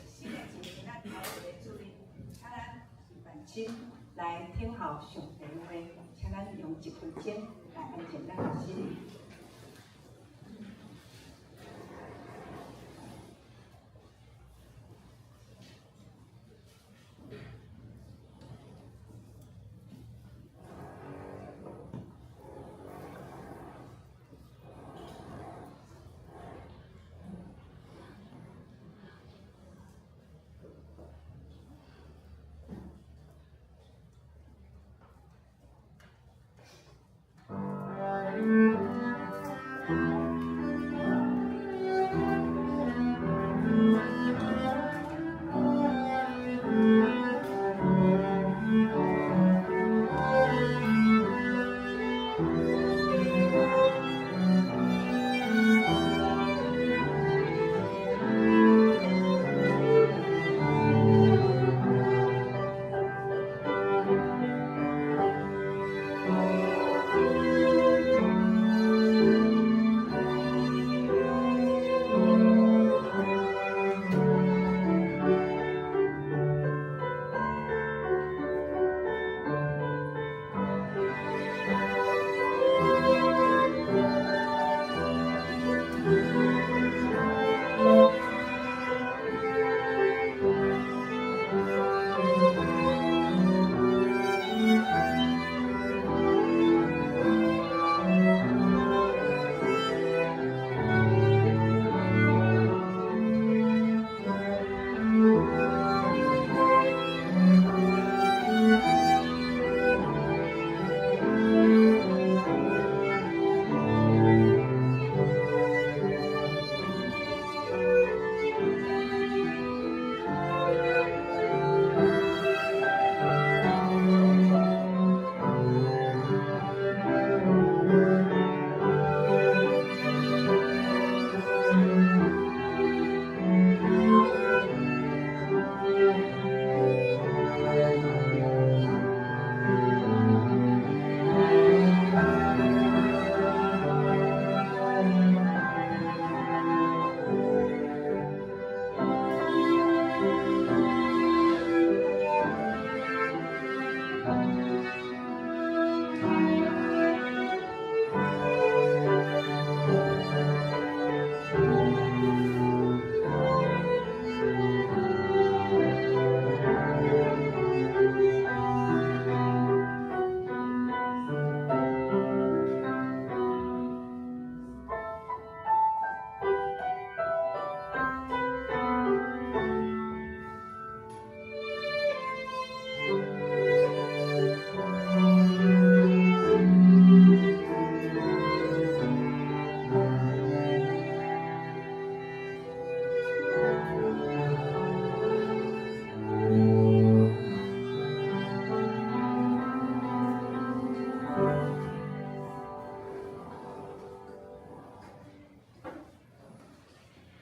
新的一年，咱头一个主日，请咱万亲来听候上帝的话，请咱用1分钟来安静咱的心。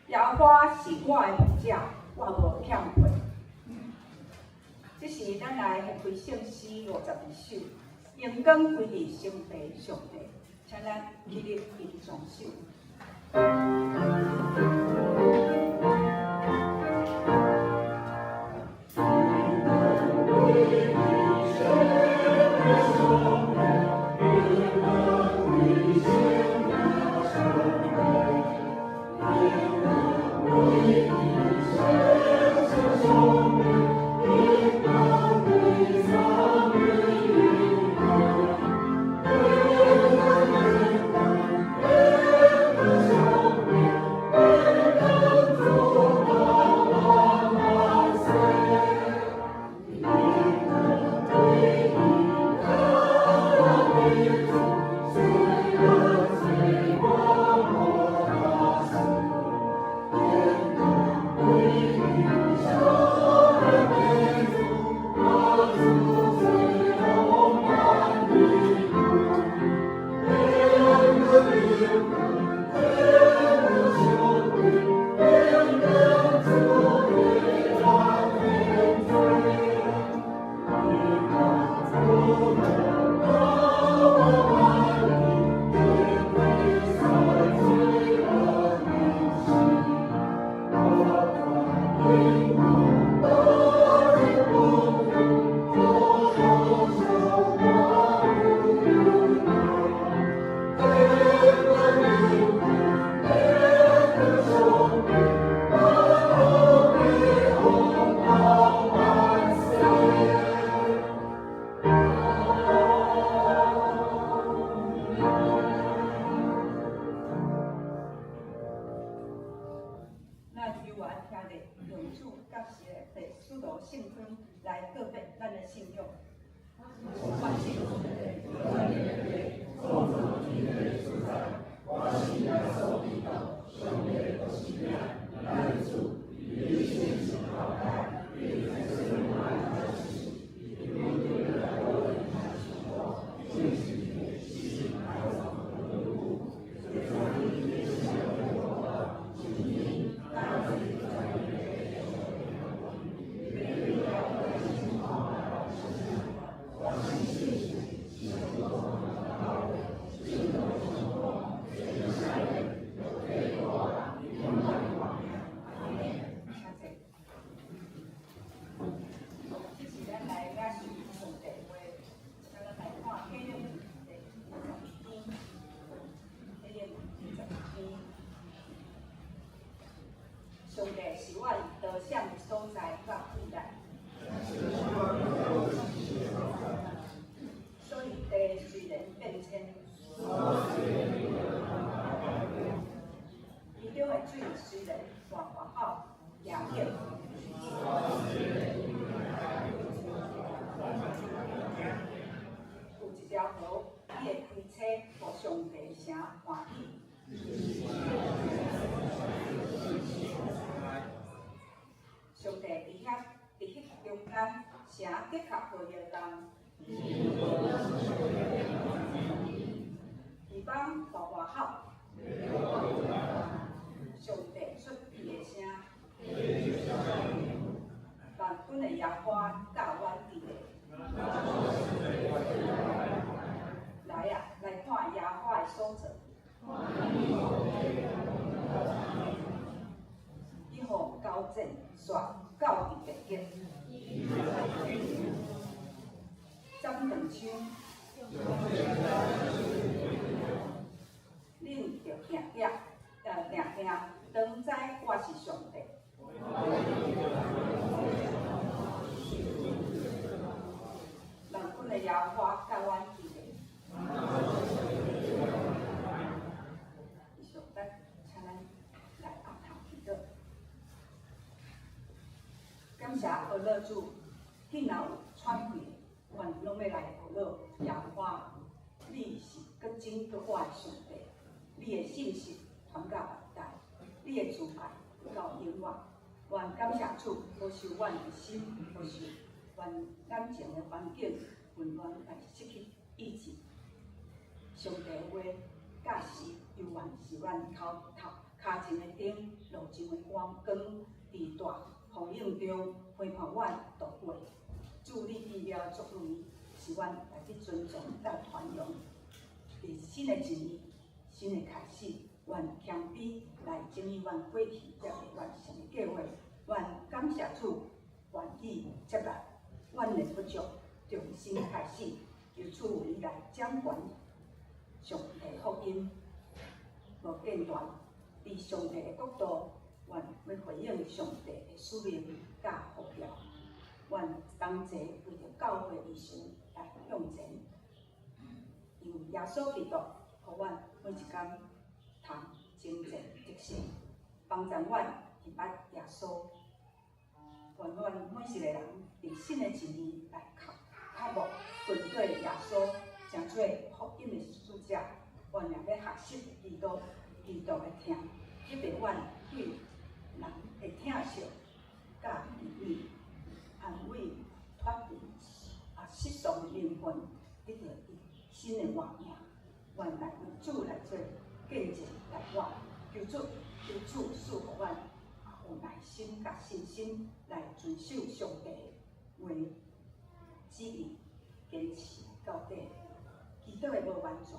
摇花是我的梦者，我无欠赔。这是咱来献开圣诗52首，荣光归于圣地上帝，请咱起立吟唱首。上帝是我导向的所在甲未来，所以地虽然变迁，其中的水虽然活好，也咸。有一条河，伊会开车，互上帝城欢喜。上帝伫迄中间，城的确无摇动，地方大外好，上帝出伊的声，万军的耶和华教阮伫个。来啊，来看耶和华的所做。伊互交战煞到伫地极，斩断枪，恁着定定，当知我是上帝。万军的耶和华教阮伫个。以上咱请咱来压头祈祷。感谢阿乐主，迄若有喘气，阮拢要来阿乐耶和华。你是搁真搁活的上帝，你的信实传到万代，你的慈爱到永远。愿感谢主保守阮的心，保守阮眼前的环境混乱来失去意志。上帝的话，假使犹原是阮头骹前的灯，路上的光，伫大风影中陪伴阮度过。主你奇妙作为，是阮来去尊重甲传扬。伫新的一年，新的开始，愿谦卑来整理阮过去才未完成的计划。愿感谢主，愿意接纳阮的不足，重新开始，由主你来掌管。上帝福音无间断，伫上帝的国度，愿要回应上帝的使命甲目标。愿同齐为着教会医生来向前，由耶稣基督，互阮每一天通精进得胜，帮助阮去捌耶稣。愿阮每一个人伫新的一年来靠目跟对耶稣。成做福音的使者，阮也要学习基督的听，激励阮对人的疼惜、甲意义、安慰、脱离失丧的灵魂，得到新的活命。愿来为主来做见证来活，求主赐予阮有耐心甲信心来遵守上帝的话旨意，坚持到底。祈祷的无完全，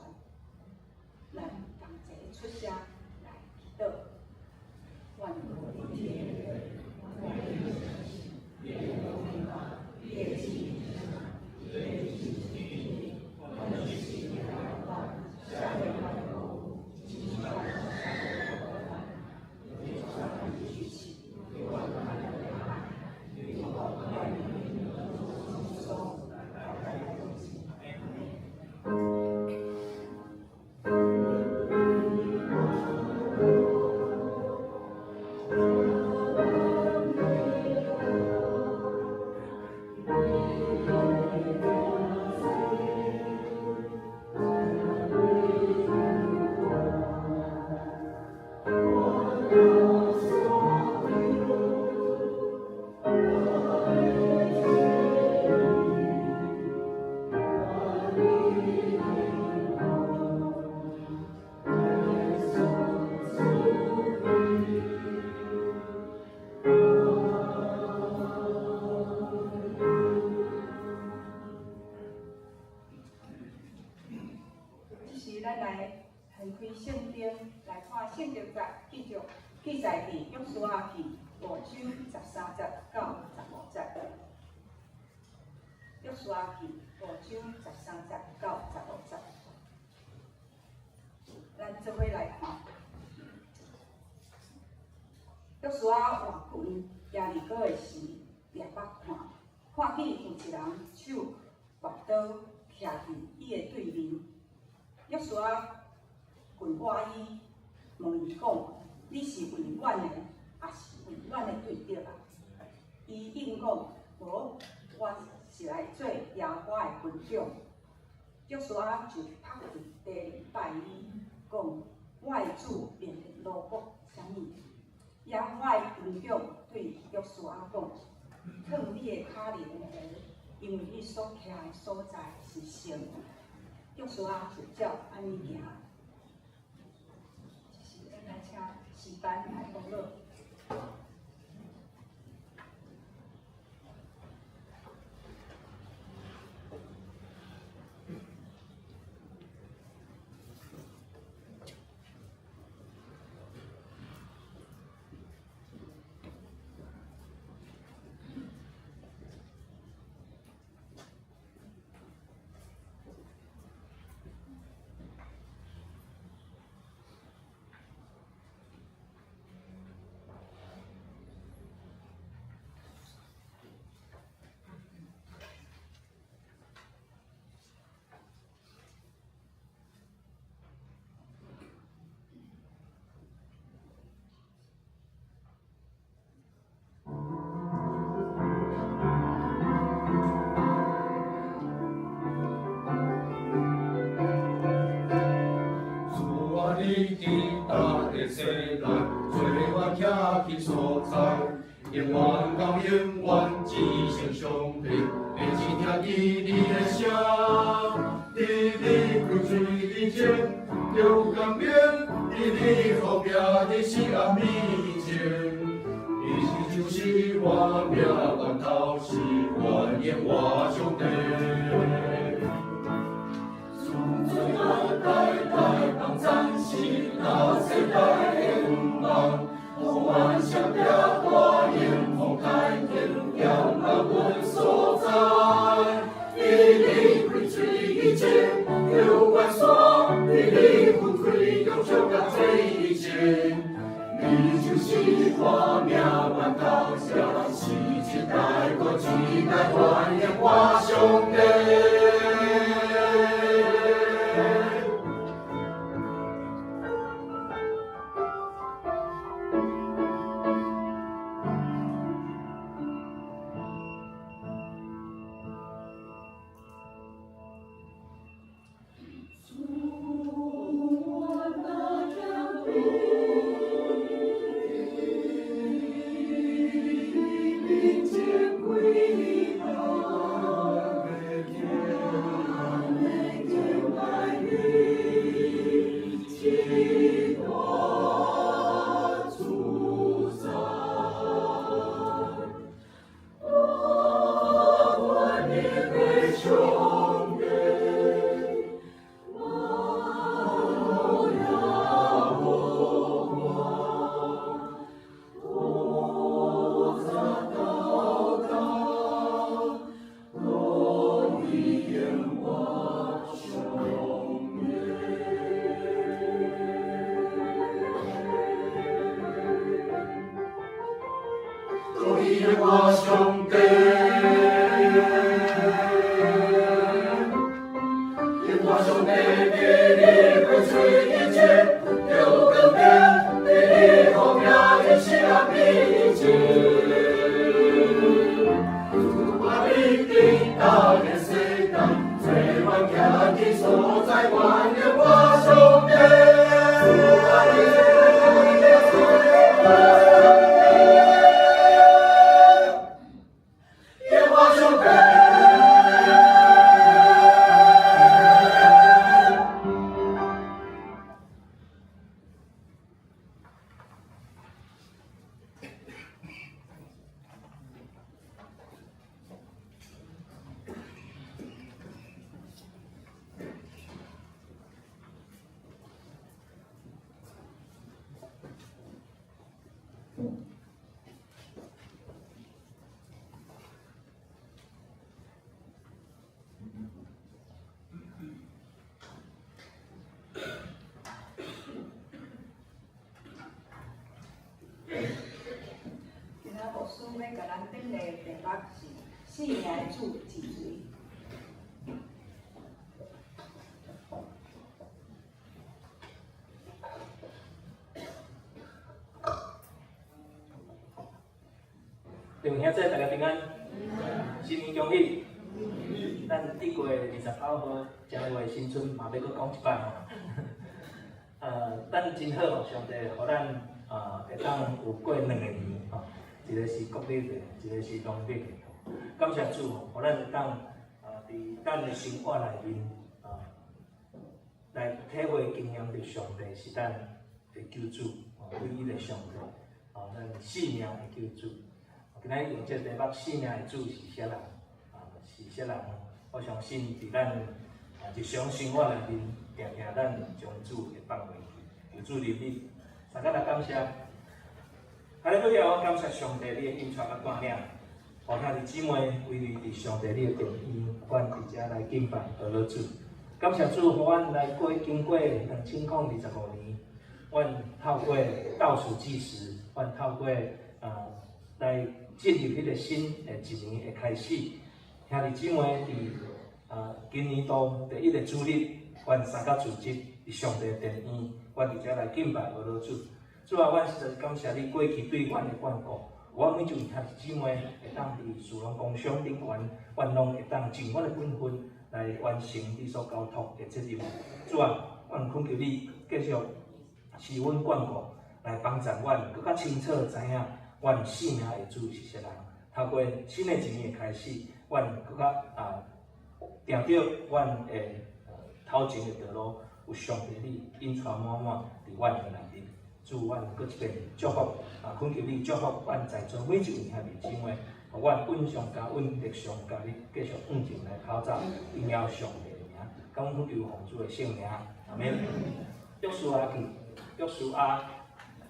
咱同齐出声来祈祷。愿我的记载伫约书亚记5章13节到15节。约书亚记5章13节到15节，咱做伙来看。约书亚换群耶利哥的时，掠目看见有一人手拔刀徛伫伊的对面。约书亚问我伊，问伊讲：你是为阮的，还是为阮的对敌啊？伊应讲：无，我是来做耶和华的军长。约书亚就拍伫地里拜伊，讲：我的主连罗国啥物？耶和华的军长对约书亚讲：烫你的脚链的鞋，因为你所徛的所在是圣的。约书亚就照安尼行。就是咱来请诗班来讲乐。世代，做我徛起所在，永远到永远，只剩上帝，会只听见你的声。伫你开嘴以前，就甘愿伫你后壁的死暗面前，伊就是我命源头，是原野我上帝。从最后代代放赞是到世代的愿望，互阮相拼大英风开天亮啊阮所在。伫你开嘴以前，有阮所；伫你分开用手甲做以前，你就是我命源头，是一代过一代原野我上帝。我上帝，我上帝伫你开嘴以前，就甘愿伫你后壁的死暗面前，我你伫大个世界，最我徛起所在，原野我上帝。今仔牧师要甲咱顶个题目是四名的主是谁？弟兄姊大家平安，新年恭喜！咱1月29号正月新春嘛，要搁讲一摆吼。咱真好吼，上帝互咱会当有过2个年吼，一个是国历的，一个是农历的。感谢主吼，互咱会当伫咱的生活内面来体会经验着上帝是咱的救主，唯一的上帝，咱性命的救主。今仔用这题目，性命的主是啥人？是啥人？我相信伫咱日常生活内面，定定咱将主会放袂记，有主怜悯。大家来感谢。哈利路亚！我感谢上帝你的引带甲带领，互兄弟姊妹为你伫上帝你的定义，阮伫遮来敬拜阿罗主。感谢主，互阮来经过2025年，阮透过倒数计时，阮透过来进入迄个新的一年的开始。兄弟姊妹伫今年度第1个主日，阮三甲组织伫上帝的殿院，阮伫遮来敬拜阿罗主。主啊，阮实在感谢你过去对阮的眷顾。我每一位兄弟姊妹会当伫属龙工商顶悬，阮拢会当尽阮的本分来完成你所交托的责任。主啊，阮恳求你继续赐阮眷顾，来帮助阮更较清楚知影阮性命的主是啥人。透过新的一年的开始，阮更较定着阮的头前的道路，有上帝你引带满满伫阮的内面。祝阮搁一遍祝福恳求你祝福阮在座每一位兄弟姊妹，互阮稳上加稳，力上加力，继续向前来跑走，荣耀上帝的名。感恩恳求奉主的圣名，阿免。约书亚记，约书亚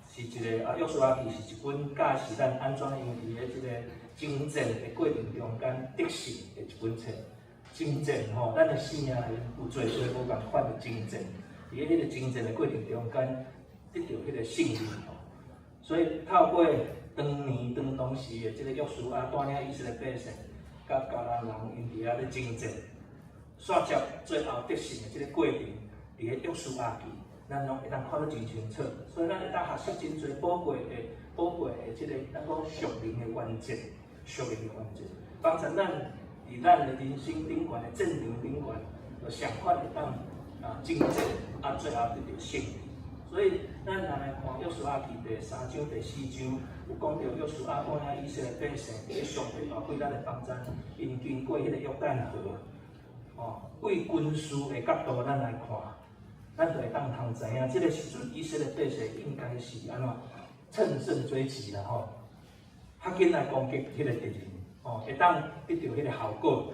是一个约书亚记是一本教示咱安怎样伫咧即个征战的过程中间得胜的一本册。征战吼，咱的生命里有做无共款的征战，伫咧迄个征战的过程中间得到迄个胜利吼。所以透过当时的即个约书亚带领以色列百姓，甲迦南人因伫遐咧征战，线接最后得胜的即个过程，伫咧约书亚记，咱拢会当看得真清楚。所以咱会当学习真侪宝贵的即个咱讲属灵的原则，帮助咱伫咱的人生顶悬的战场顶悬，就上快会当征战，最后得到胜利。所以，咱若来看约书亚记第3章、第4章，有讲到约书亚带领以色列百姓，伫上帝大几咱的帮助，因经过迄个约旦河，为军事的角度咱来看，咱就会当通知影，即个时阵以色列百姓应该是安怎乘胜追击啦吼，较紧来攻击迄个敌人，会当得到迄个效果，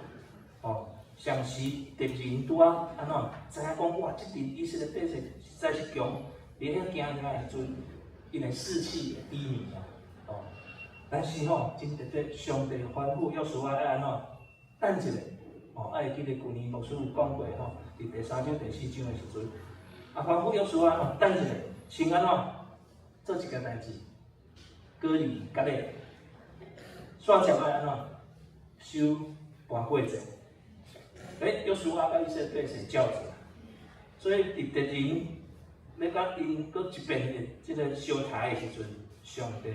上时敌人拄安怎知影讲哇，即阵以色列百姓实在是强。伫遐行的时阵，因的士气会低迷但是真特别，上帝吩咐约书亚要安怎等一下，爱记得去年牧师有讲过伫第3章、第4章的时阵，吩咐约书亚等一下，先安怎做一件代志，割礼割礼，煞接爱安怎守盘过节。约书亚甲以色列百姓照做，所以伫敌人要甲因搁一遍的即个相杀的时阵，上帝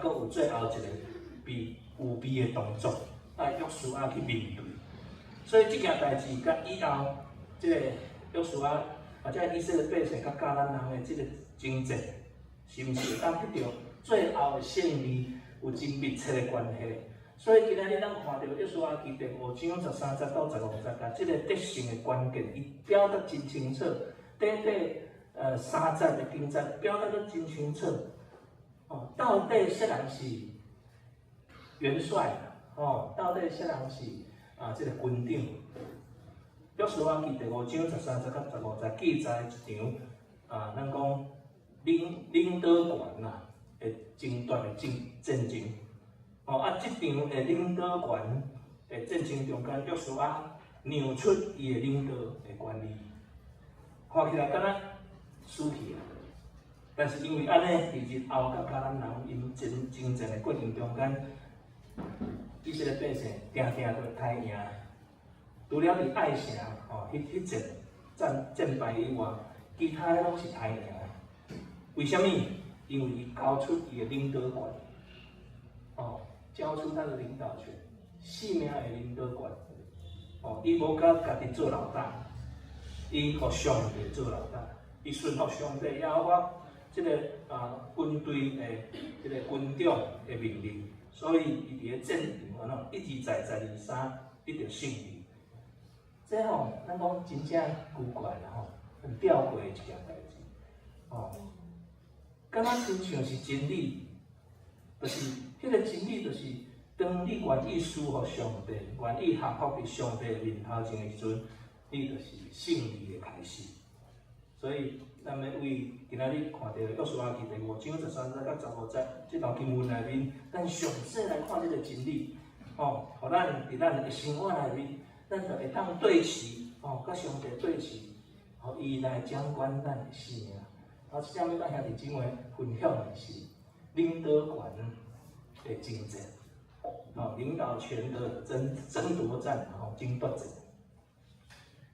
搁有最后一个有备的动作，约书亚去面对。所以即件代志甲以后即个约书亚或者以色列百姓甲迦南人的即个征战，是毋是会当得到最后的胜利有真密切的关系？所以今仔日咱看到约书亚记第5章13节到15节，即个得胜的关键，伊表达真清楚。短3节的经节表达得真清楚。到底谁人是元帅？到底谁人是即个军长？约书亚记第5章13节到15节记载一场咱讲领导权的争夺的战争。即场的领导权的战争中间，约书亚让出伊的领导的权利，看起来敢若输去啊！但是因为安尼，伫日后甲咱人因征战的过程中间，以色列百姓定都歹赢。除了伫爱城迄战败以外，其他的拢是歹赢。为什么？因为伊交出伊的领导权，交出他的领导权，性命的领导权。伊无甲家己做老大，伊互上帝做老大，伊顺服上帝，也我即个军队的即个军长的命令，所以伊伫咧战场一而再再而三得到胜利。这咱讲真正奇怪啦很吊诡的一件代志，敢若真像是真理，就是迄个真理，就是当你愿意属乎上帝，愿意降服伫上帝面头前的时阵，你就是胜利的开始。所以，咱要为今仔日看到约书亚记第5章13节到15节这段经文内面，咱详细来看这个真理，互咱伫咱的生活内面，咱就会当对齐，甲上帝对齐，互伊来掌管咱的生命。即点要甲兄弟姊妹分享的是领导权的征战，领导权的争夺战，争夺战。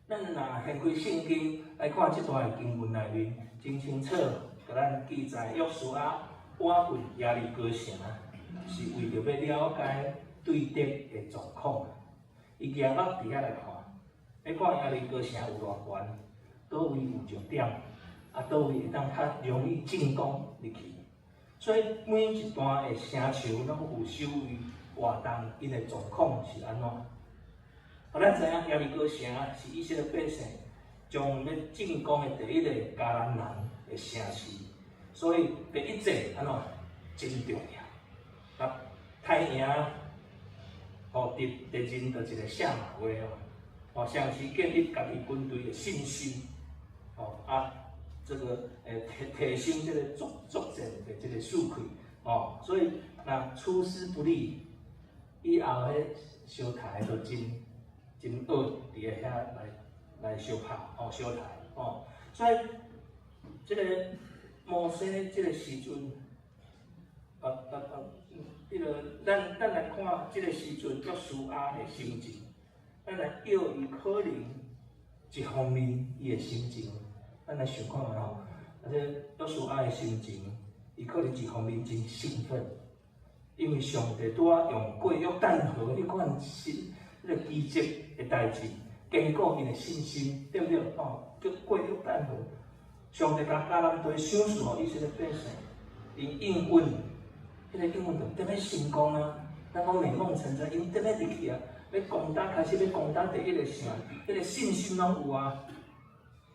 咱若掀开圣经来看这段经文内面，真清楚，甲咱记载约书亚搬进耶利哥城，是为着要了解对敌的状况。伊举目伫遐来看，要看耶利哥城有偌悬，倒位有弱点，倒位会当较容易进攻入去。所以每一段的城墙拢有守卫活动，因的状况是安怎？咱知影耶利哥城是以色列百姓将要进攻的第一个迦南人的城市，所以第一战真重要。歹赢，敌人就一个下马威像是建立家己军队的信心，这个提升这个作战的这个士气，所以若出师不利，以后迄烧台就真恶伫个遐来相拍，烧台，所以这个摩西这个时阵，咱来看这个时阵约书亚的心情，咱来叫伊可能一方面伊的心情，咱来想看下这约书亚的心情，伊可能一方面真兴奋，因为上帝拄啊用过约旦河迄款个奇迹的代志，坚固因的信心，对不对？叫过约旦河，上帝甲迦南地赏赐予以色列百姓，因应允，迄个应允就得要成功啊！咱讲美梦成真，因得要入去啊！要攻打，开始要攻打第一个城，迄个信心拢有啊。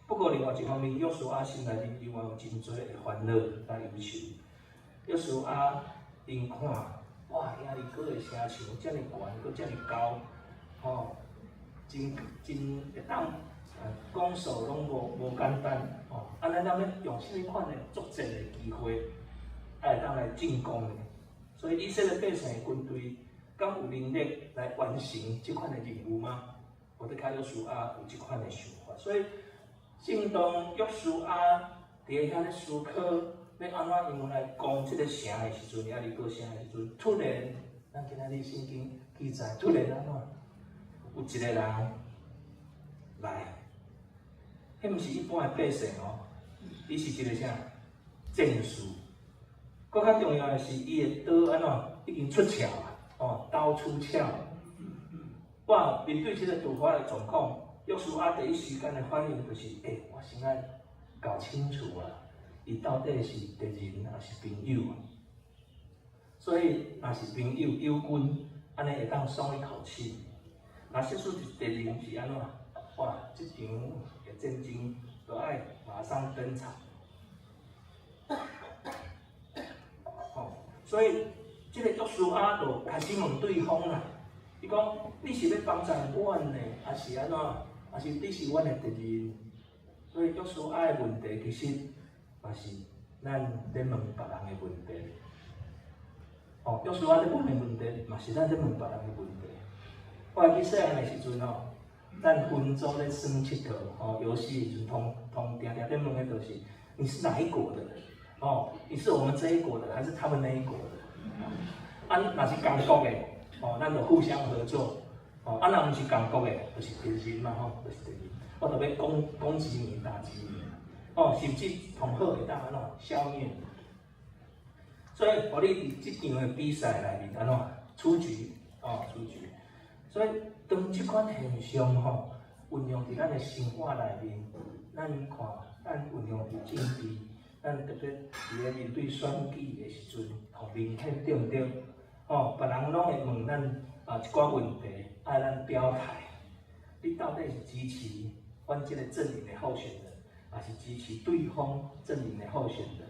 不过另外一方面，约书亚心内面另外有真多的烦恼甲忧愁。约书亚因看，哇，耶利哥的城墙遮尔悬，阁遮尔高。真会当攻守拢无简单安尼咱要用什么款的作战的机会，会当来进攻的。所以以色列百姓的军队，敢有能力来完成这款的任务吗？我哋看约书亚有这款的想法，所以正当约书亚伫遐咧思考要安怎样来攻这个城的时阵，耶利哥城的时阵，突然，咱今仔日圣经记载，突然安怎？有一个人来，迄毋是一般的百姓伊是一个啥战士。搁较重要的是，伊的刀安怎已经出鞘啊，刀出鞘。哇！面对这个突发的状况，约书亚第一时间的反应就是：我先爱搞清楚啊，伊到底是敌人还是朋友啊？所以，若是朋友友军，安尼会当松一口气。若说是敌人是安怎？哇！这场的战争就爱马上登场。所以这个约书亚就开始问对方啦。伊讲：你是要帮助阮呢，还是安怎？还是你是阮的敌人？所以约书亚的问题其实也是咱在问别人的问题。约书亚在问的问题，嘛是咱在问别人的问题。我还记细汉的时阵咱分组咧耍佚佗，游戏的时阵，常常在问的就是你是哪一国的？哦，你是我们这一国的，还是他们那一国的？啊，若是同国的，哦，咱就互相合作。哦，啊，若毋是同国的，就是敌人嘛，吼，就是敌人。我特别攻击你，打击你。哦，甚至同好会当安怎消灭你。所以，互你伫即场的比赛内面安怎出局，哦，出局。所以，当即款现象吼，运用伫咱的生活内面，咱看，咱运用伫政治，咱特别伫咧面对选举的时阵，吼明显对毋对？哦，别人拢会问咱一寡问题，爱咱表态。你到底是支持阮即个阵营的候选人，还是支持对方阵营的候选人？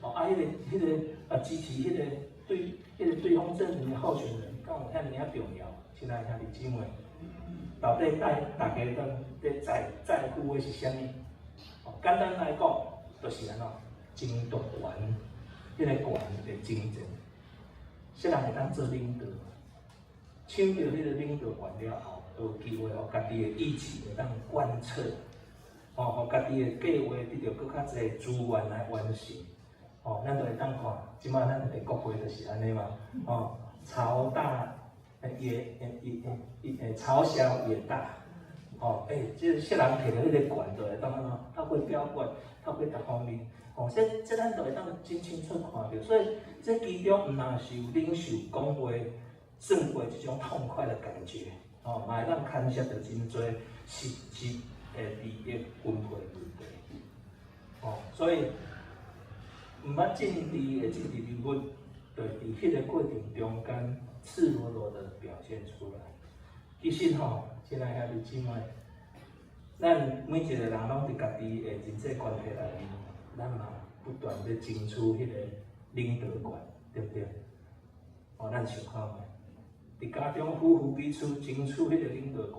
哦，迄个支持对方阵营的候选人，敢有遐尔重要？亲爱兄弟姊妹，到底大家在乎的是啥物？哦，简单来讲，就是安怎争夺权，迄个权的竞争。谁人会当做领导？抢到迄个领导权了后，就有机会互家己的意志会当贯彻，哦，互家己的计划得到更较侪资源来完成。哦，咱就会当看，即摆咱的国会就是安尼嘛，哦，朝小也大，哦，即些人摕到迄个权，就会当安怎透过表决，透过各方面，哦，这咱就会当真清楚看到，所以这其中毋若是有领袖讲话、算话这种痛快的感觉，哦，嘛会当牵涉到真侪实际的利益分配问题，哦，所以。毋捌政治的政治人物，就伫迄个过程中间赤裸裸的表现出来。其实吼，亲爱兄弟姊妹，咱每一个人拢伫家己的人际关系内面，咱嘛不断地争取迄个领导权，对不对？哦，咱想看觅，伫家中夫妇彼此争取迄个领导权。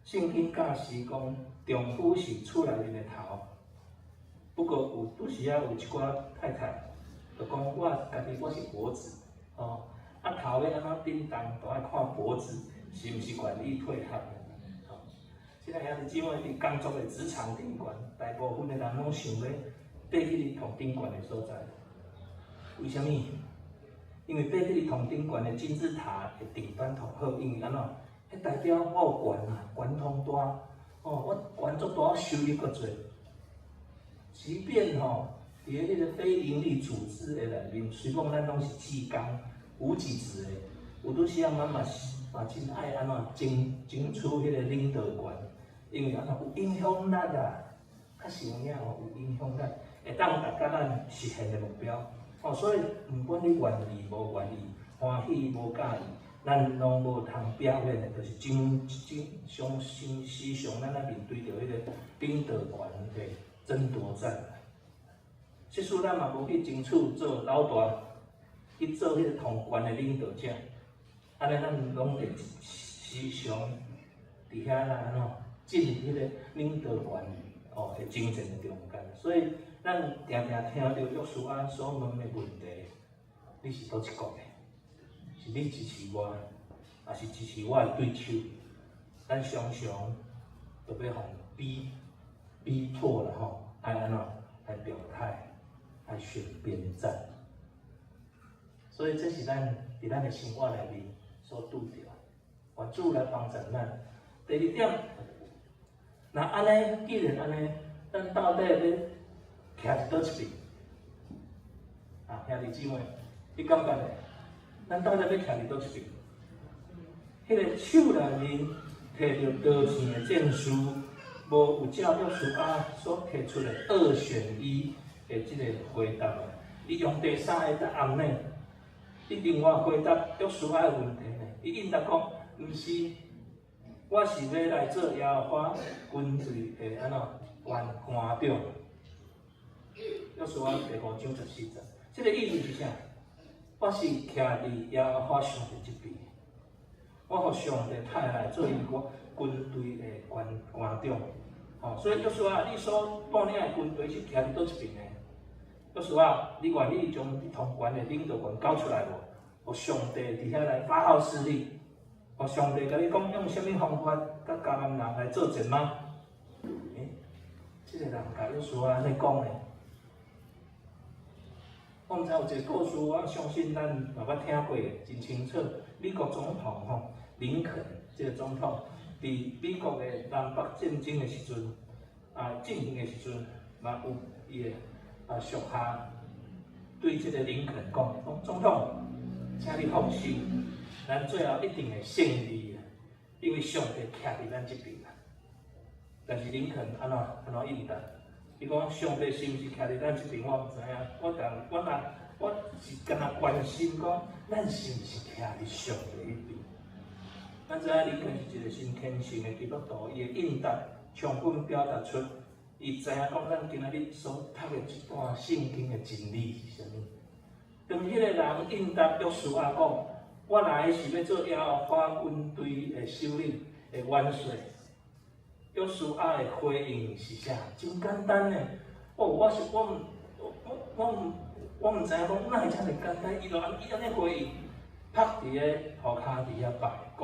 圣经教示讲，丈夫是厝内面的头。不过有时有一寡太太，就讲我家己我是脖子，哦，啊头要安怎叮当，都爱看脖子是毋是愿意配合。哦，现在兄弟姊妹伫工作的职场顶悬，大部分的人拢想要爬去同顶悬的所在。为什么？因为爬去同顶悬的金字塔的顶端同好，因为安怎？迄代表我有权啊，权通大，哦，我权足大，收入阁侪。即便吼，伫迄个非营利组织的内面，虽讲咱拢是技工、无给职的，有拄时啊，咱嘛真爱安怎争取迄个领导权，因为安怎有影响力啊，较实有影吼，有影响力，会当达到咱实现的目标。哦，所以毋管你愿意无愿意，欢喜无介意，咱拢无通表现的，就是上时常咱来面对着迄个领导权的争夺战。即使咱嘛无去争取做老大，去做迄个统权的领导者，安尼咱拢会时常伫遐来安怎进迄个领导权的竞争的中间。所以咱常常听到约书亚所问的问题：你是倒一国的？是你支持我，还是支持我的对手？咱常常就要互逼迫了吼，爱安怎来表态？来选边站，所以这是咱伫咱的生活内面所拄着，愿主来帮助咱。第二点，那安尼，既然安尼，咱到底要徛伫倒一边？啊，兄弟姊妹，你感觉咧？咱到底要徛伫倒一边？迄个手内面摕着刀剑的证书，无有照约书亚所提出的2选1。的即个回答啊，伊用第3个答案呢，伊另外回答约书亚的问题呢，伊应答讲，毋是，我是要来做耶和华军队的安怎官长。约书亚第5章14节，即个意思是啥？我是徛伫耶和华上帝这边，我互上帝派来做我军队的官长。哦，所以约书亚，你所带领的军队是徛伫倒一边呢？约书亚，你愿意将你统权的领导权交出来无？互上帝伫遐来发号施令，互上帝甲你讲用什么方法，甲迦南人来作战吗？这个人甲约书亚安尼讲的，我毋知有一个故事，我相信咱嘛捌听过，真清楚。美国总统吼林肯这个总统，伫美国的南北战争的时阵，进行的时阵，嘛有伊的属下对这个林肯讲，总统，请你放心，咱最后一定会胜利的，因为上帝徛伫咱这边啦。但是林肯安怎应答？伊讲上帝是毋是徛伫咱这边，我毋知影。我是敢若关心讲，咱是毋是徛伫上帝迄边？咱知影林肯是一个真虔诚的基督徒，伊的应答充分表达出伊知影讲咱今仔日所读的一段圣经的真理是啥物。当迄个人应答约书亚讲，我来是要做耶和华军队的首领的元帅。约书亚的回应是啥？真简单呢。我毋知影讲哪会遮尔简单，伊安尼回应，拍伫个涂骹底下拜，讲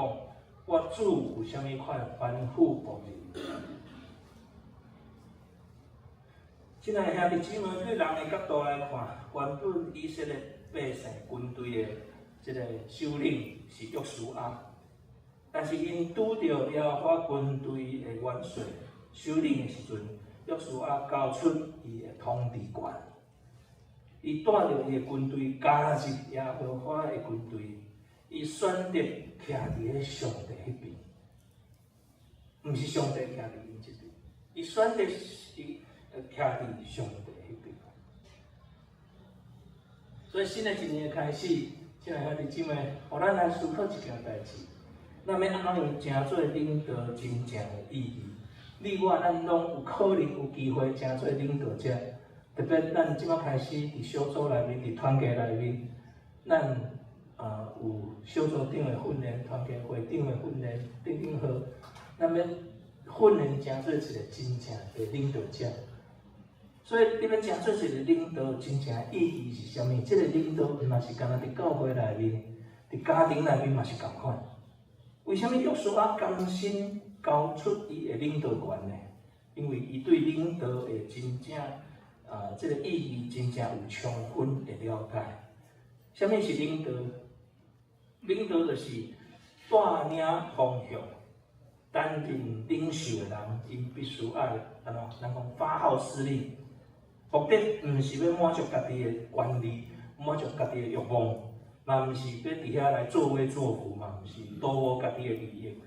我主有啥物款吩咐无你？亲爱的兄弟姊妹，对人的角度来看，原本以色列百姓军队的这个首领是约书亚，但是因拄到耶和华军队的元帅首领的时阵，约书亚交出伊的统治权。伊带着伊的军队加入耶和华的军队，伊选择徛伫咧上帝迄边，毋是上帝徛伫因这边，伊选择是徛伫上帝迄边。所以新的一年的开始，亲爱兄弟姊妹，互咱来思考一件代志，咱要安怎样真做领导真正的意义？你我咱拢有可能有机会真做领导者。特别咱即摆开始伫小组内面、伫团契内面，咱有小组长的训练、团契会长的训练等好，咱要训练成做一个真正的领导者。所以你要成做一个领导，真正的意义是啥物？这个领导毋嘛是干那伫教会内面、伫家庭内面嘛是共款。为虾米约书亚甘心交出伊的领导权呢？因为伊对领导的真正这个意义真正有充分的了解。什么是领导？领导就是带领方向、担任领袖的人，因必须爱咱讲发号施令。目的毋是要满足家己的权利，满足家己的欲望，嘛毋是要伫遐来作威作福，嘛毋是夺我家己的利益，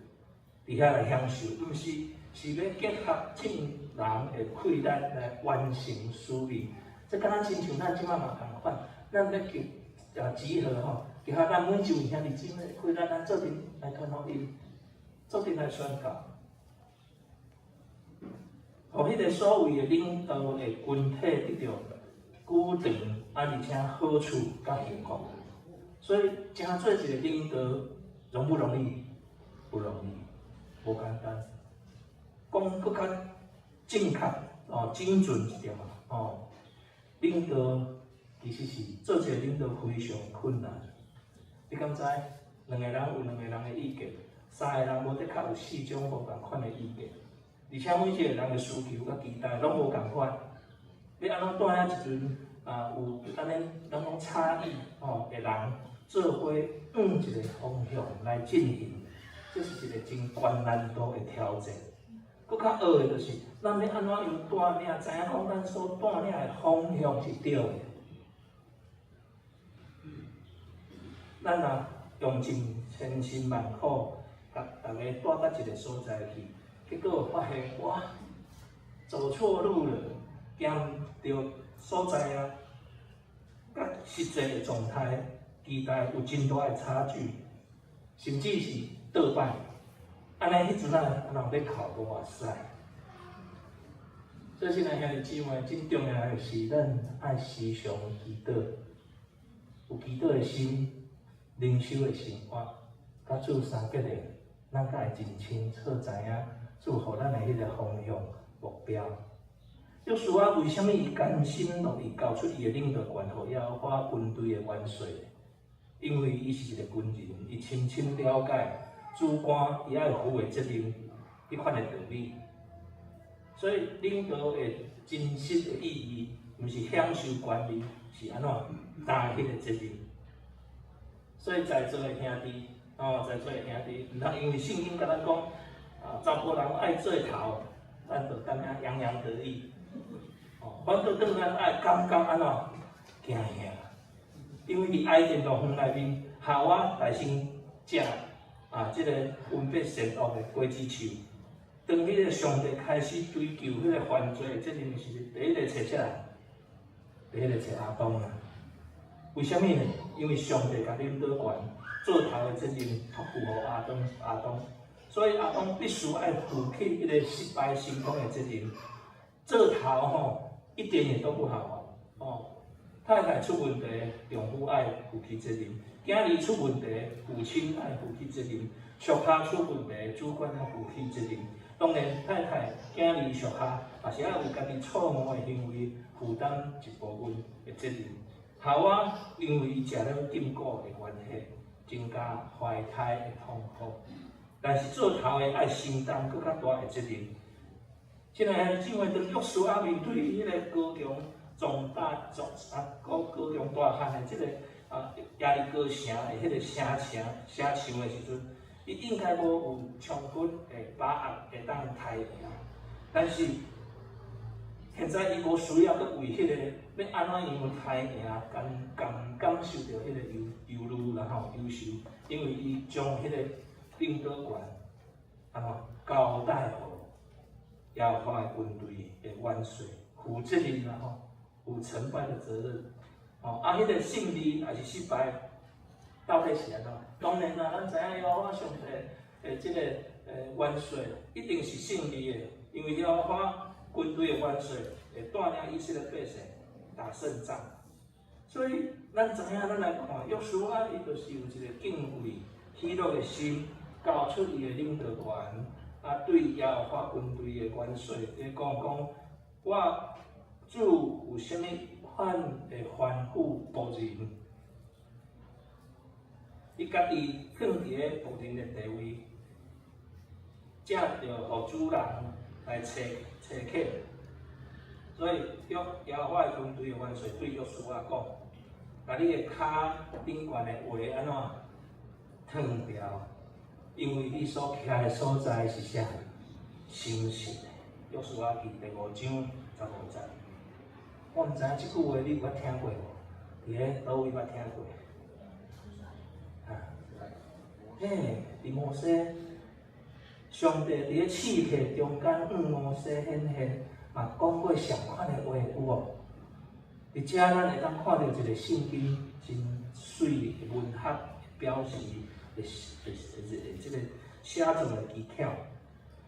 伫遐来享受，毋是。是要结合众人的困力来完成使命，这敢若亲像咱即摆嘛同款，咱要集合吼，集合咱每一位兄弟姊妹困力，咱做阵来传福音，做阵来宣告，互迄个所谓的领导的群体得到固定而且好处甲幸福。所以，真做一个领导容不容易？不容易，无简单。讲搁较正确精准一点领导其实是做一个领导非常困难。你敢知？两个人有两个人的意见，三个人无得较有四种无共款的意见，而且每一个人的需求甲期待拢无共款。你安怎带领一群有安尼咱讲差异的人做伙一个方向来进行，这是一个真高难度的挑战。搁较学的就是，咱要安怎样带领，知影讲咱所带领的方向是对的。咱若用尽千辛万苦，甲大家带到一个所在去，结果发现哇，走错路了，行到所在甲实际的状态期待有真大的差距，甚至是倒摆。安尼迄阵安人要靠哇塞！所以，亲爱兄弟姊妹，真重要的是咱爱时常祈祷，有祈祷的心，灵修的生活，甲主相结连，咱才会真清楚知影主互咱的迄个方向目标。约书亚为虾米伊甘心乐意交出伊的领导权，互耶和华军队的元帅？因为伊是一个军人，伊深深了解。主官伊爱负的责任，迄款的道理。所以领导的真实的意义，毋是享受权力，是安怎担迄个责任。所以在座的兄弟，在座的兄弟，毋通因为圣经甲咱讲，查甫人爱做头，咱就感觉洋洋得意。反倒当咱爱感觉安怎惊吓，因为伫爱情路园内面，夏娃大先食即个分别善恶的果子树。当迄个上帝开始追究迄个犯罪的责任时，第一个找谁来？第一个找亚当啊。为什么呢？因为上帝甲领导权做头的责任托付予亚当，所以亚当必须爱负起迄个失败成功的责任。做头一点也都不好玩太太出问题，丈夫爱负起责任；囝儿出问题，父亲爱负起责任；属下出问题，主管爱负起责任。当然，太太、囝儿、属下也是爱为家己错误的行为负担一部分的责任。夏娃因为伊食了禁果的关系，增加怀胎的痛苦。但是做头的爱承担更较大的责任。现在姊妹当约书亚面对迄个高强高强大汉的即个耶利哥城的迄个城墙的时阵，伊应该无有充分的把握会当刣赢，但是现在伊无需要去为迄个要安怎样刣赢，感受到迄个忧虑然后忧愁，因为伊将迄个领导权交代予耶和华的军队的元帅，负责任有成败的责任。迄个胜利还是失败，到底是安怎？当然啦，咱知影耶和华上帝的即个元帅一定是胜利的，因为耶和华军队的元帅会带领以色列百姓打胜仗。所以咱知影，咱来看约书亚，伊就是有一个敬畏、喜乐的心，交出伊的领导权。对耶和华军队的元帅，伊讲，我主有啥物会吩咐仆人？伊家己放伫个仆人的地位，才着互主人来找客。所以耶和华军队的元帅对约书亚讲：，把你的骹顶悬的鞋安怎脱掉？因为你所徛的所在是啥？神圣的。约书亚记第5章15节。我毋知影即句话你有捌听过无？伫咧倒位捌听过？伫摩西，上帝伫咧刺客中间向摩西显现，嘛讲过上款的话有无？伫遮咱会当看到一个圣经真水的文学表示。这个写作的技巧，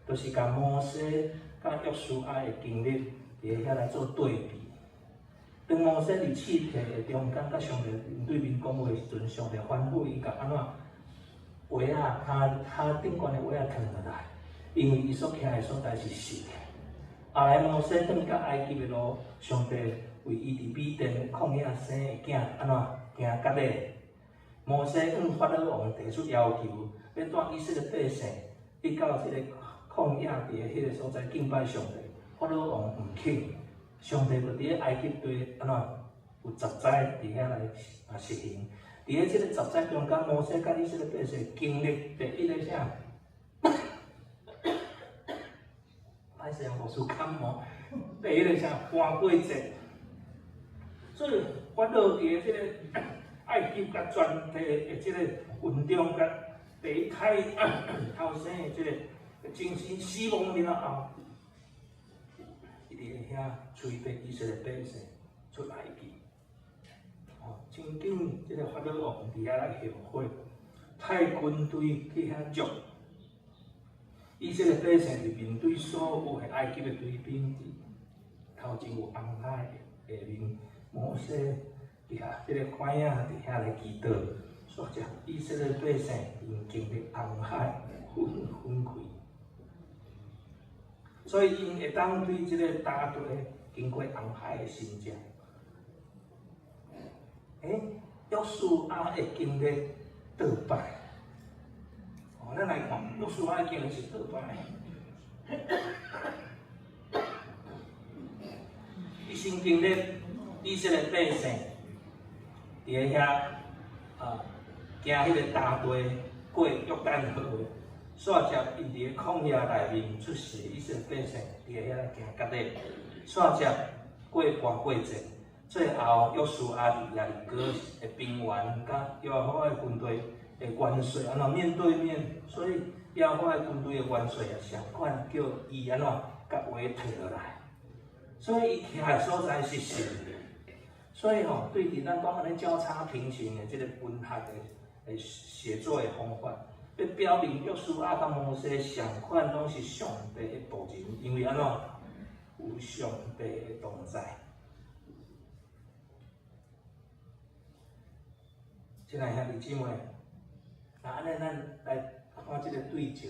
就是甲摩西甲约书亚的经历，伫遐来做对比。当摩西伫刺客的中间，甲上帝面对面讲话时阵，上帝吩咐伊甲安怎鞋骹顶悬的鞋脱落来，因为伊所徛的所在是神的。后来摩西转到埃及的路，上帝为伊伫米甸旷野生的囝安怎行隔离。摩西向法老王提出要求，要带以色列百姓去到这个旷野地迄个所在敬拜上帝。法老王唔肯，上帝就伫咧埃及地安怎有10灾伫遐来实行。伫咧这个10灾中间，摩西甲以色列百姓经历第一个啥？歹势无事感冒。第一个啥？搬过节。所以法老伫咧这个。埃及甲全体的即个群众甲第一胎头生的即个精神死亡了后，伊伫遐催逼以色列百姓出埃及。真紧，即个法老王伫遐来后悔，派军队去遐捉以色列百姓，是面对所有的埃及的追兵，头前有红海，下面摩西。伫遐，即个海啊，伫遐来祈祷，所以以色列百姓因经历红海分开，所以因会当对即个大队经过红海的新疆。约书亚的经历倒败，咱来看约书亚的经历是倒败。伊先经历以色列百姓。伫个遐行迄个大队过约旦河，煞接因伫个旷野内面出世，以色列百姓伫个遐行隔离，煞接过半过节。最后，约书亚伫耶利哥的边缘，甲耶和华的军队的元帅安怎面对面？所以耶和华的军队的元帅也上款叫伊安怎甲话退落来。所以伊徛的所在是神。所以对伫咱讲安尼交叉平行的即个文学的写作的方法，要表明约书亚甲摩西上款拢是上帝的仆人，因为安怎有上帝的同在。亲爱兄弟姊妹，那安尼咱来看即个对照，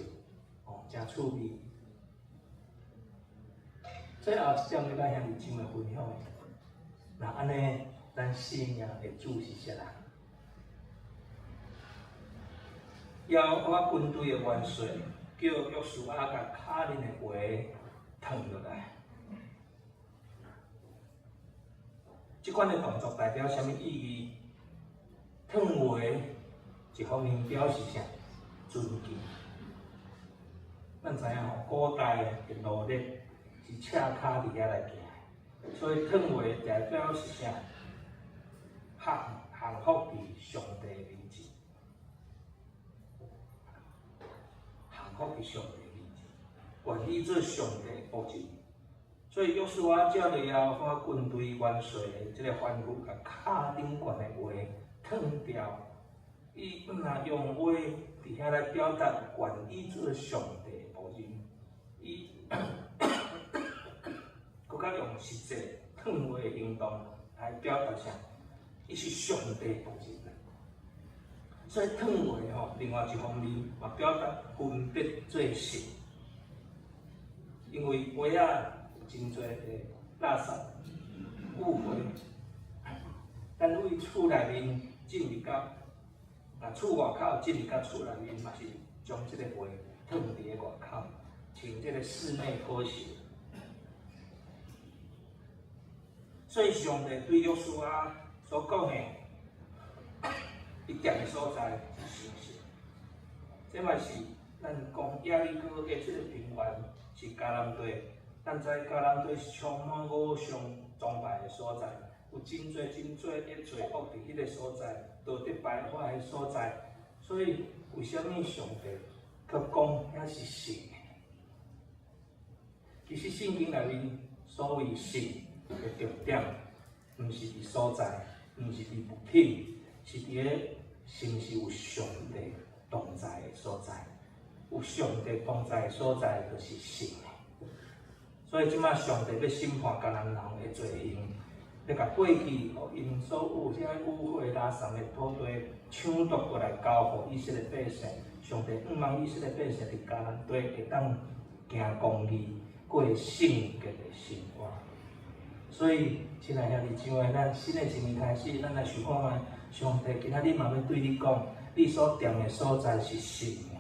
真趣味。最后一点要甲兄弟姊妹分享的，那安尼咱生命的主是啥人？耶和华军队的元帅叫约书亚甲卡林的话烫落来。即款的动作代表什么意义？烫话一方面表示啥？尊敬。咱知影古代的奴隶是赤脚伫遐来行，所以烫话代表是啥？降服伫上帝面前，降服伫上帝面前，愿意做上帝的仆人。所以约书亚照着耶和华军队元帅的即个吩咐，甲卡顶悬的话烫掉。伊毋若用话伫遐来表达愿意做上帝的仆人，伊更加用实际烫话的行动来表达啥？伊是上帝的仆人。所以烫话另外一方面嘛表达分别做神，因为话有真侪的垃圾误会，咱为厝内面进入到，厝外口进入到厝内面，嘛是将即个话烫伫个外口，穿即个室内拖鞋。所以上帝对约书亚所讲的，伊踮的所在是诚实。这嘛是咱讲耶利哥的即个平原是迦南地。咱知迦南地是充满偶像崇拜的所在，有真侪的罪恶伫迄个所在，道德败坏的所在。所以为什么上帝佮讲遐是神？其实圣经内面所谓神的重点，毋是伫所在，毋是伫物品，是伫个是毋是有上帝同在的所在。有上帝同在的所在，就是神。所以即摆上帝要审判迦南人的罪行，要甲过去互因所有遐污秽垃圾的土地抢夺过来交互以色列百姓。上帝毋望以色列百姓伫迦南地会当行公义，过圣洁的生活。所以，亲爱兄弟姊妹，咱新的一年开始，咱来想看卖，上帝今仔日嘛要对你讲，你所踮的所在是神的，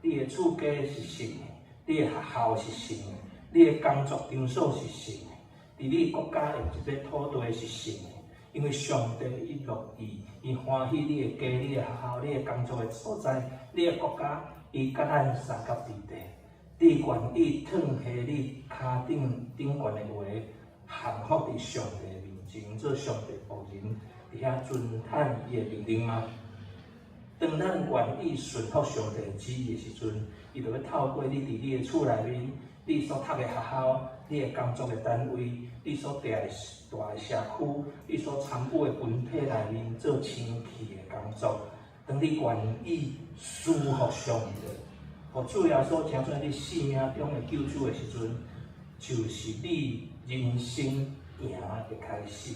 你的厝家是神的，你的学校是神的。你的工作场所是神的，伫你国家的即个土地是神的，因为上帝伊乐意，伊欢喜你的家、你的学校、你的工作的所在、你的国家，伊甲咱三角地带，你愿意烫下你骹顶悬的话，降服伫上帝的面前，做上帝仆人，伫遐遵坦伊的命令吗？当咱愿意顺服上帝的旨意的时阵，伊就要透过你伫你的厝内面。你所读的学校，你的工作的单位，你所住的大的社区，你所参与的群体内面做清气的工作，当你愿意顺服上帝，互主耶稣成全你生命中的救主的时阵，就是你人生赢的开始。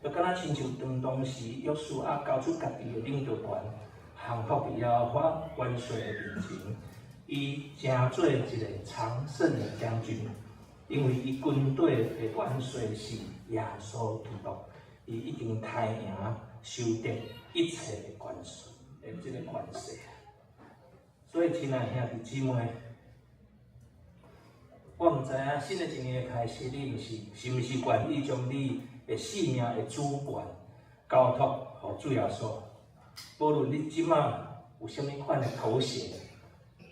就敢若亲像当时约书亚交出家己的领导权，降服伫耶和华元帅的面前。伊成做一个常胜的将军，因为伊军队的元帅是耶稣基督，伊已经太赢收得一切的权势的这个权势。所以，亲爱兄弟姊妹，我毋知影新的一年的开始，你是毋是愿意将你的生命的主权交托主耶稣。无论你即马有啥物款的头衔，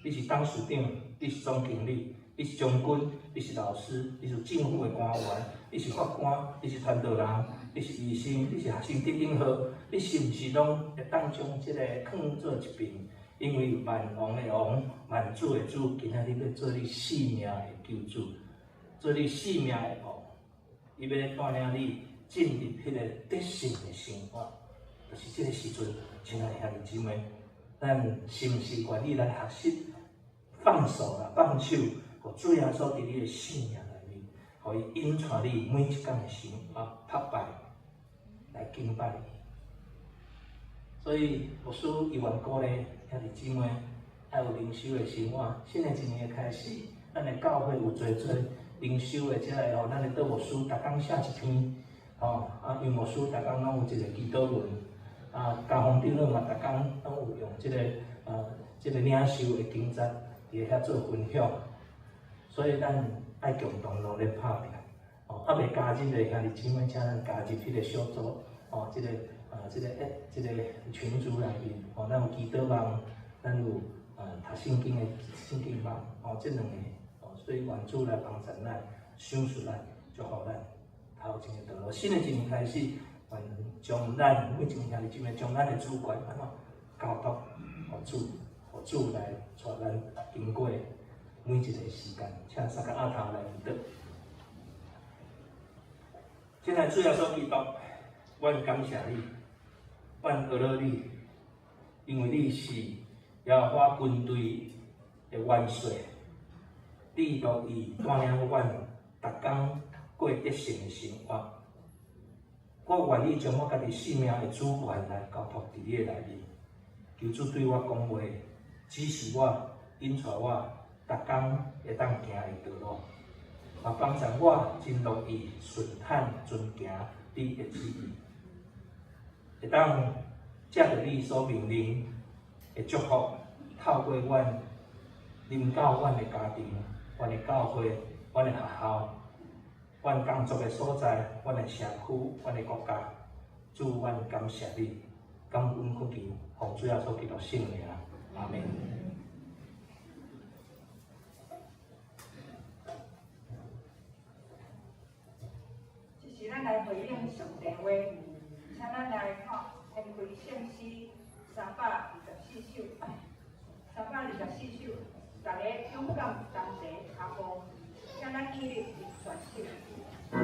你是董事长，你是总经理，你是将军，你是老师，你是政府的官员，你是法官，你是传道人，你是医生，你是学生等等好，你是毋是拢会当将即个放做一边？因为万王的王，万主的主，今仔日要做你性命的救主，做你性命的王，伊要带领你进入迄个得胜的生活。就是即个时阵，亲爱的兄弟姊妹，咱是毋是愿意来学习放手啦、放手，互主耶稣伫你的生命内面，互伊引带你每一天的生活拍败来敬拜伊。所以牧师伊愿鼓励兄弟姊妹要有灵修的生活。新的一年的开始，咱的教会有做灵修的，即个吼，咱的倒牧师逐工写一篇，吼因牧师逐工拢有一个祈祷文。教皇长老嘛，逐工拢有用即个领袖的经节，伫遐做分享，所以咱爱共同努力拍拼。未加入的兄弟姊妹，请咱加入迄个小组，即个群组内面，咱有祈祷网，咱有读圣经的圣经网，即两个，所以愿主来帮助咱，赏赐咱，祝福咱头前的道路。新的一年开始。将咱每一个兄弟姊妹，将咱的主权安怎交托，互主来带咱经过每一个时间。请三个阿头来祈祷。现在主耶稣基督，阮感谢你，阮学了你，因为你是耶和华军队的元帅，你乐意带领阮逐工过得胜的生活。我愿意将我家己生命的主权来交托伫你的内面，求主对我讲话，指示我，引带我，逐工会当行的道路，也帮助我真乐意顺坦遵行你的旨意，会当借着你所命令的祝福，透过阮临到阮的家庭、阮的教会、阮的学校。阮工作的所在，阮的社区，阮的国家，主，阮感谢你，感恩恳求，奉主耶稣基督圣名，阿门。这是咱来回应上帝话，请咱来献开圣诗324首，324首，大家勇敢同齐阿步，请咱起立选手。是。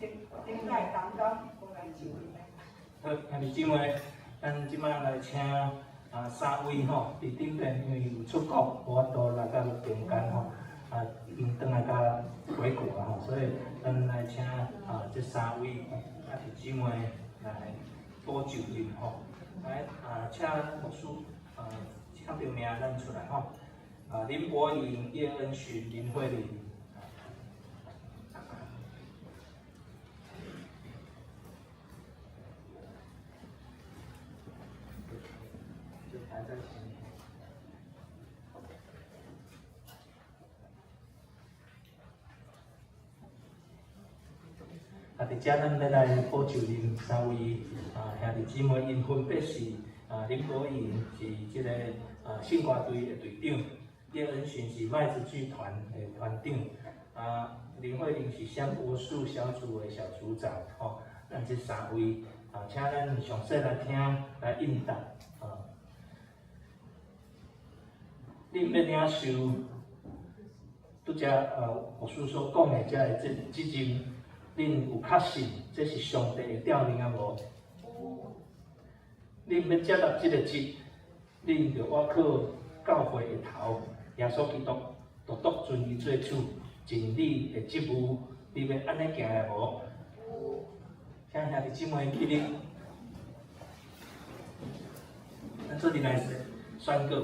顶来当当公来就位来。好，兄弟姊妹，咱即摆来请三位吼，伫顶边因为有出国，无法度来到中间吼，转来甲回国啊吼，所以咱来请这三位兄弟姊妹来补就任吼，来请牧师签着名咱出来吼，林柏颖、叶恩群、林慧玲。排在前面。伫遮咱要来补就任三位兄弟姊妹，因分别是林国颖是即个信歌队的队长，叶恩群是麦子剧团的团长，林慧玲是香柏树小组的小组长，吼，咱这三位请咱详细来听来应答恁要领受拄则牧师所讲的这阵，恁有确信这是上帝的调令啊无？恁要接纳这个节，恁就我靠教会的头，耶稣基督独独尊伊做主，尽你的职务，你要安尼行的无？请兄弟姊妹起立，咱做阵来宣告。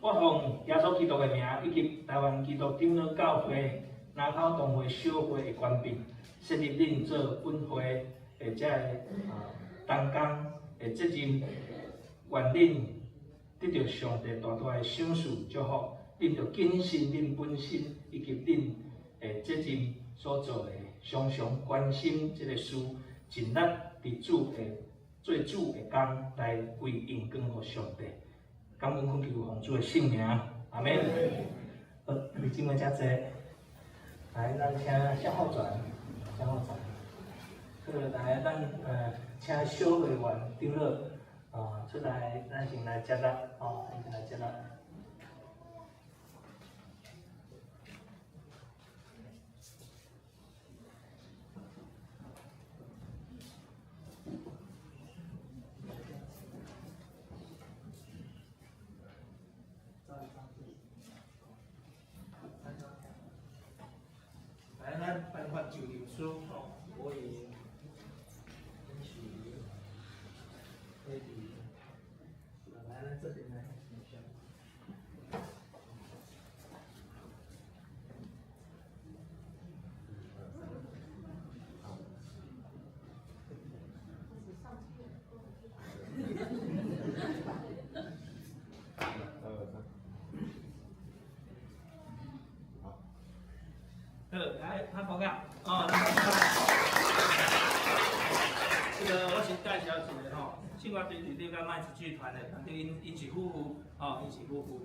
我奉耶稣基督的名，以及台湾基督长老教会南口同会小会的官兵，设立恁做本会的这个同工的责任，愿恁得到上帝大大的赏赐祝福，恁着谨慎恁本身以及恁的责任所做的，常常关心这个事，尽力伫做主的工来为荣光给上帝。感恩恳求奉主的圣名，阿门。好，你姊妹遮济，来，咱请向后转。好，来，咱请小会员长老出来，咱先来接纳，先来接纳。来，咱颁发就任书，我也允许，maybe，来，咱这边来，来，他报告这个我先介绍一下吼，信歌队队长甲麦子剧团的团队，因是夫妇，因是夫妇，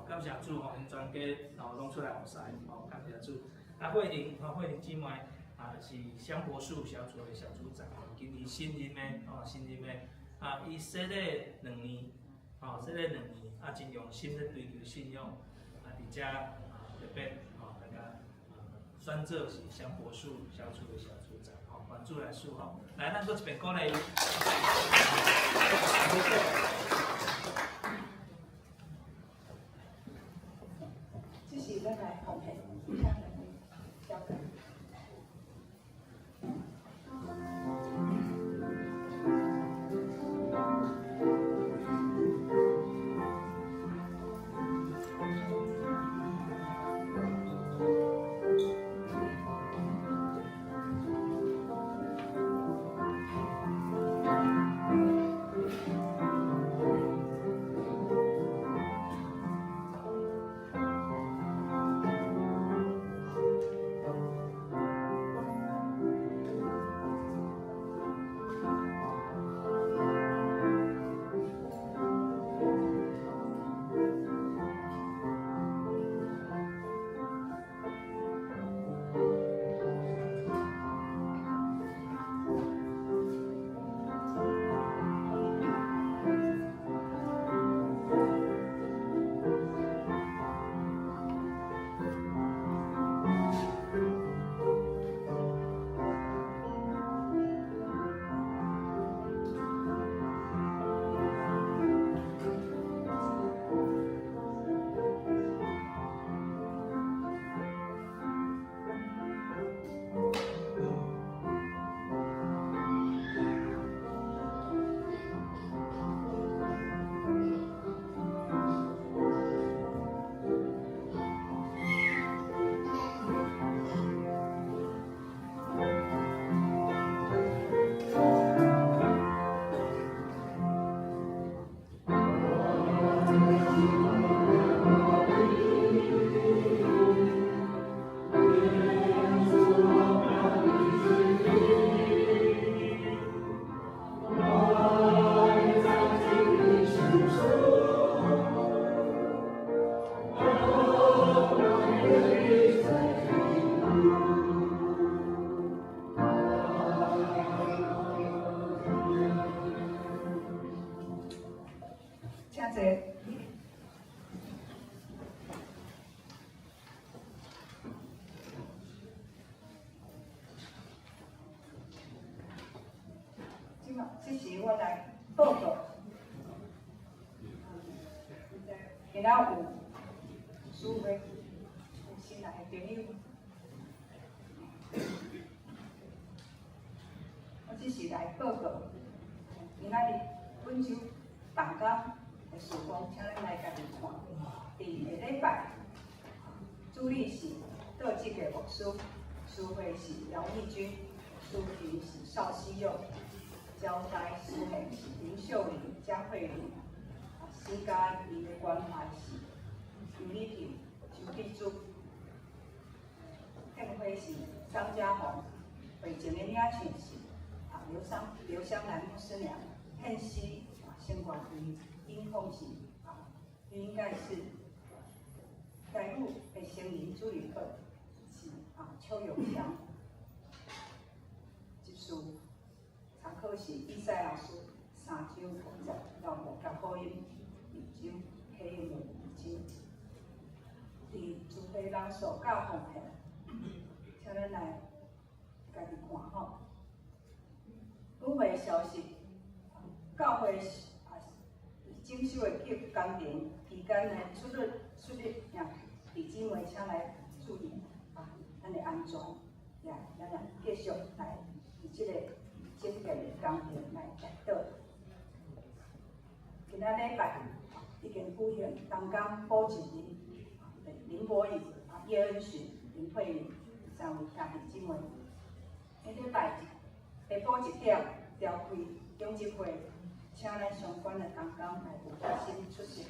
感谢主因全家拢出来服侍，感谢主。慧玲姊妹是香柏树小组的小组长，今年新任的，伊设立2年，真用心的追求信仰，伫遮特别大家。选择是香柏树小组的小组长，关注来数来，咱搁一遍鼓励。这是咱来奉献，交给。这时我来报告，今仔有书会有新来的朋友，我只是来报告，今仔日本州动工的事工，请咱来家己看。第下礼拜，主理是各级的牧师，书会是姚义军，书评是邵希佑。交代司令是林秀玲、江慧玲，时间伊的关怀是余丽婷、邱碧珠，宴会是张家红，会前的领唱是刘香兰牧师娘，献诗先管于音控是应该是台语的声音助理课是邱永强，技术。常课是比赛老师3周负责，到木吉好音2周，起音2周。伫主题人数教奉献，请咱来家己看吼。本会消息，教会整修的工程期间呢出入弟姊妹请来注意咱的安全，咱来继续来以这个。整个工程来达到。今仔礼拜已经举行东港补给日，林博宇、叶恩许、林慧玲3位兄弟姊妹。下礼拜下晡1点召开中执会，请咱相关的同工来有决心出席。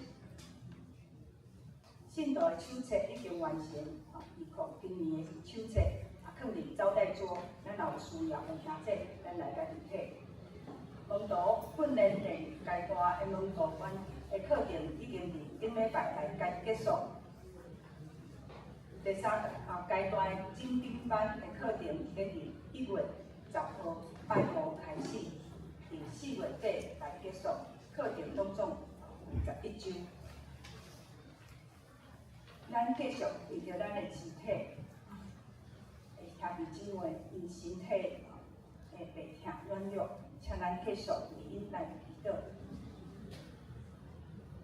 信徒的手册已经完成，今年的手册。放伫招待桌，咱若有需要的兄弟，咱来家己摕。门徒训练第阶段的门徒班的课程已经伫顶礼拜来结束。第3阶段的精兵班的课程已经伫1月10号拜五开始，伫4月底来结束。课程总共51周。咱继续为着咱的肢体。兄弟姊妹因身体会病痛软弱，请咱继续为因来祈祷。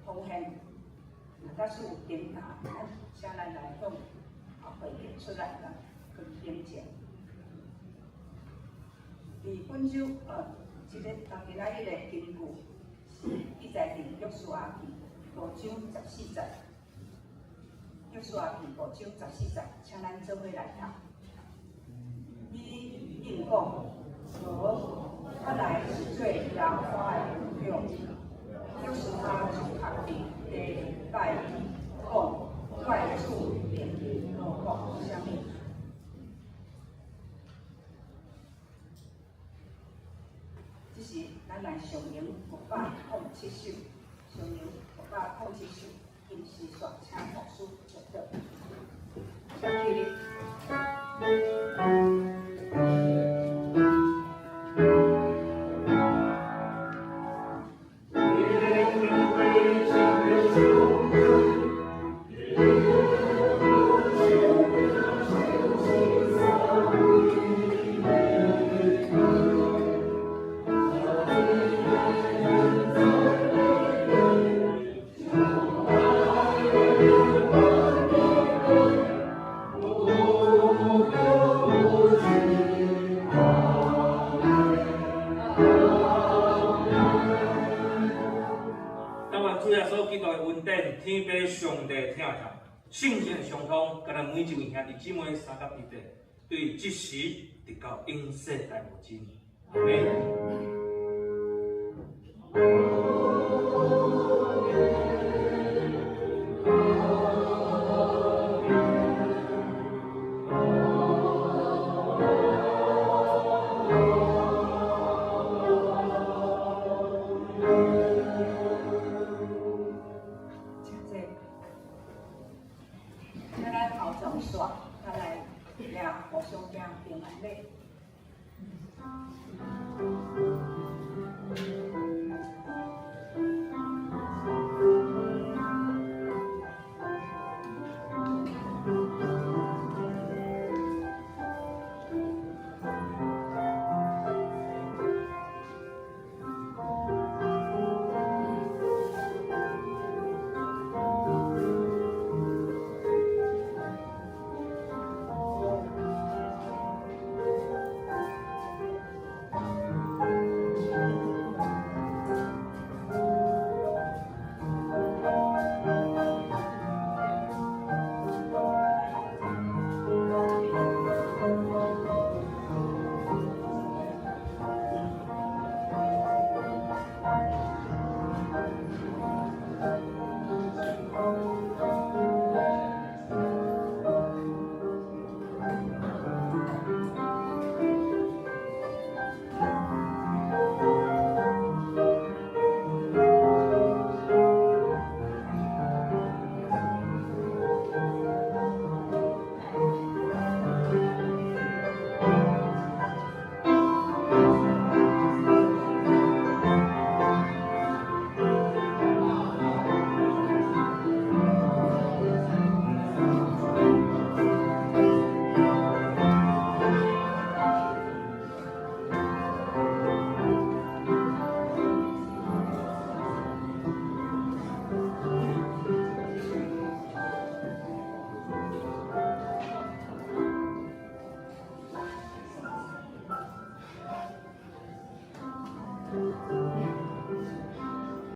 奉献，假使有点拿，请咱来向会计出来啦，去点钱。伫本周今仔日的经句是记载伫约书亚记5章14节，约书亚记5章14节，请咱做伙来读。伊应讲，他来是最扬花的朋友，就是他主学的礼拜讲外出联讲啥物？这是咱来上营507首，上营507首，因是选请牧师读到。谢谢你。天父上帝听从，圣经相通，甲咱每一位兄弟姊妹三甲一地，对即时直到永世大无尽。阿门。